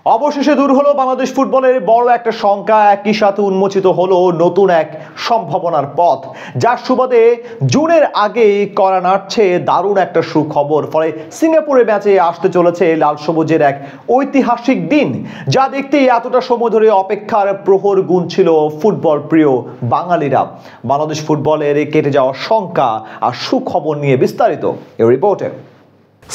অবশেষে দূর হলো বাংলাদেশ ফুটবলের বড় একটা শঙ্কা, একই সাথে উন্মোচিত হলো নতুন এক সম্ভাবনার পথ, যার সুবাদে জুনের আগেই করা নাড়ছে দারুণ একটা সুখবর। ফলে সিঙ্গাপুরের ম্যাচে আসতে চলেছে লাল সবুজের এক ঐতিহাসিক দিন, যা দেখতেই এতটা সময় ধরে অপেক্ষার প্রহর গুনছিল ফুটবল প্রিয় বাঙালিরা। বাংলাদেশ ফুটবলের কেটে যাওয়া শঙ্কা আর সুখবর নিয়ে বিস্তারিত এই রিপোর্টে।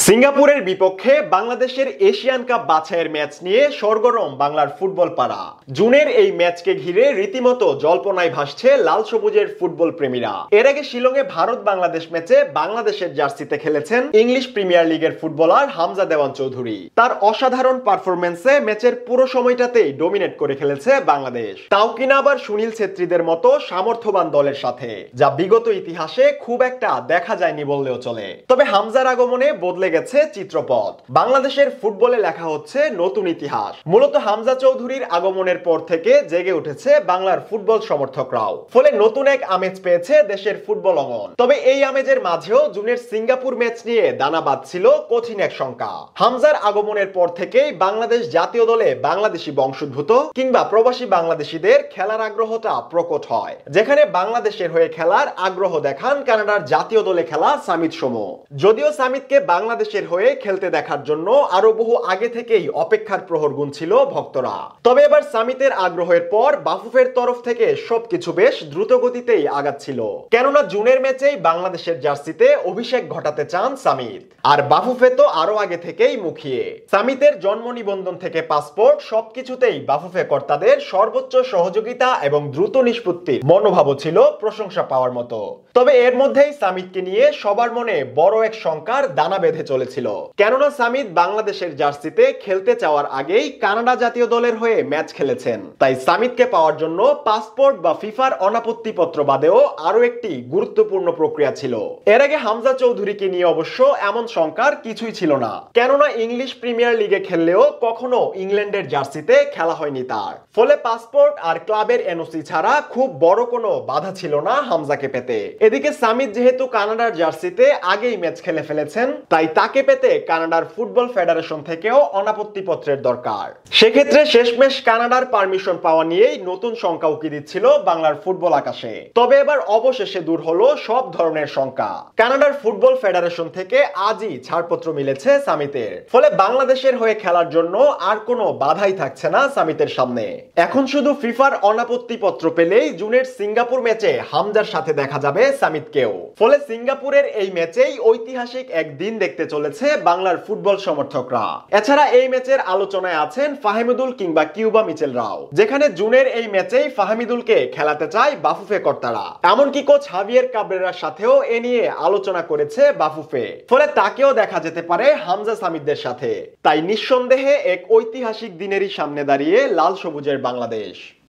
সিঙ্গাপুরের বিপক্ষে বাংলাদেশের এশিয়ান কাপ বাছাইয়ের ম্যাচ নিয়ে সরগরম বাংলার ফুটবল পাড়া। জুনের এই ম্যাচকে ঘিরে রীতিমতো জল্পনায় ভাসছে লাল সবুজের ফুটবল প্রেমীরা। এর আগে শিলংয়ে ভারত বাংলাদেশ ম্যাচে বাংলাদেশের জার্সিতে খেলেছেন ইংলিশ প্রিমিয়ার লিগের ফুটবলার হামজা দেওয়ান চৌধুরী। তার অসাধারণ পারফরমেন্সে ম্যাচের পুরো সময়টাতেই ডমিনেট করে খেলেছে বাংলাদেশ, তাও কিনা আবার সুনীল ছেত্রীদের মতো সামর্থ্যবান দলের সাথে, যা বিগত ইতিহাসে খুব একটা দেখা যায়নি বললেও চলে। তবে হামজার আগমনে বদলে গেছে চিত্রপট। বাংলাদেশের ফুটবলে লেখা হচ্ছে নতুন ইতিহাস। মূলত হামজা চৌধুরীর আগমনের পর থেকে জেগে উঠেছে বাংলার ফুটবল সমর্থকরাও। ফলে নতুন এক আমেজ পেয়েছে দেশের ফুটবল অঙ্গন। তবে এই আমেজের মাঝেও জুনের সিঙ্গাপুর ম্যাচ নিয়ে দানা বাঁধছিল কঠিন এক শঙ্কা। হামজার আগমনের পর থেকেই বাংলাদেশ জাতীয় দলে বাংলাদেশি বংশোদ্ভূত কিংবা প্রবাসী বাংলাদেশিদের খেলার আগ্রহটা প্রকট হয়, যেখানে বাংলাদেশের হয়ে খেলার আগ্রহ দেখান কানাডার জাতীয় দলে খেলা সামিত সোমো। যদিও সামিতকে বাংলাদেশের হয়ে খেলতে দেখার জন্য আরো বহু আগে থেকেই অপেক্ষার প্রহর গুনছিল ভক্তরা। তবে এবার সামিতের আগ্রহের পর বাফুফের তরফ থেকে সবকিছু বেশ দ্রুত গতিতেই আগাচ্ছিল, কেননা জুনের ম্যাচেই বাংলাদেশের জার্সিতে অভিষেক ঘটাতে চান সামিত। আর বাফুফে তো আরো আগে থেকেই মুখিয়ে। সামিতের জন্ম নিবন্ধন থেকে পাসপোর্ট সবকিছুতেই বাফুফে কর্তাদের সর্বোচ্চ সহযোগিতা এবং দ্রুত নিষ্পত্তির মনোভাবও ছিল প্রশংসা পাওয়ার মতো। তবে এর মধ্যেই সামিতকে নিয়ে সবার মনে বড় এক শঙ্কার দানা বেঁধে চলেছিল, কেননা সামিত বাংলাদেশের জার্সিতে খেলতে চাওয়ার আগেই কানাডা জাতীয় দলের হয়ে ম্যাচ খেলেছেন। তাই সামিতকে পাওয়ার জন্য পাসপোর্ট বা ফিফার অনাপত্তিপত্র বাদেও আরো একটি গুরুত্বপূর্ণ প্রক্রিয়া ছিল। এর আগে হামজা চৌধুরীকে নিয়ে অবশ্য এমন শঙ্কার কিছুই ছিল না, কেননা ইংলিশ প্রিমিয়ার লিগে খেললেও কখনো ইংল্যান্ডের জার্সিতে খেলা হয়নি তার। ফলে পাসপোর্ট আর ক্লাবের এনওসি ছাড়া খুব বড় কোনো বাধা ছিল না হামজাকে পেতে। এদিকে সামিত যেহেতু কানাডার জার্সিতে আগেই ম্যাচ খেলে ফেলেছেন, তাই তাকে পেতে কানাডার ফুটবল ফেডারেশন থেকেও অনাপত্তিপত্রের দরকার। সেক্ষেত্রে শেষমেশ কানাডার পারমিশন পাওয়া নিয়েই নতুন শঙ্কা উকি দিচ্ছিল বাংলার ফুটবল আকাশে। তবে এবার অবশেষে দূর হলো সব ধরনের শঙ্কা। কানাডার ফুটবল ফেডারেশন থেকে আজই ছাড়পত্র মিলেছে সামিতের। ফলে বাংলাদেশের হয়ে খেলার জন্য আর কোনো বাধাই থাকছে না সামিতের সামনে। এখন শুধু ফিফার অনাপত্তিপত্র পেলেই জুনের সিঙ্গাপুর ম্যাচে হামজার সাথে দেখা যাবে সামিতকেও। ফলে সিঙ্গাপুরের এই ম্যাচেই ঐতিহাসিক একদিন দেখতে চলেছে বাংলার ফুটবল সমর্থকরা। এছাড়া এই ম্যাচের আলোচনায় আছেন ফাহমিদুল কিংবা কিউবা মিচেলরাও, যেখানে জুনের এই ম্যাচেই ফাহমিদুলকে খেলাতে চায় বাফুফে কর্তারা। এমনকি কোচ হাভিয়ের কাবরেরার সাথেও এ নিয়ে আলোচনা করেছে বাফুফে। ফলে তাকেও দেখা যেতে পারে হামজা সামিতদের সাথে। তাই নিঃসন্দেহে এক ঐতিহাসিক দিনেরই সামনে দাঁড়িয়ে লাল সবুজের বাংলাদেশ।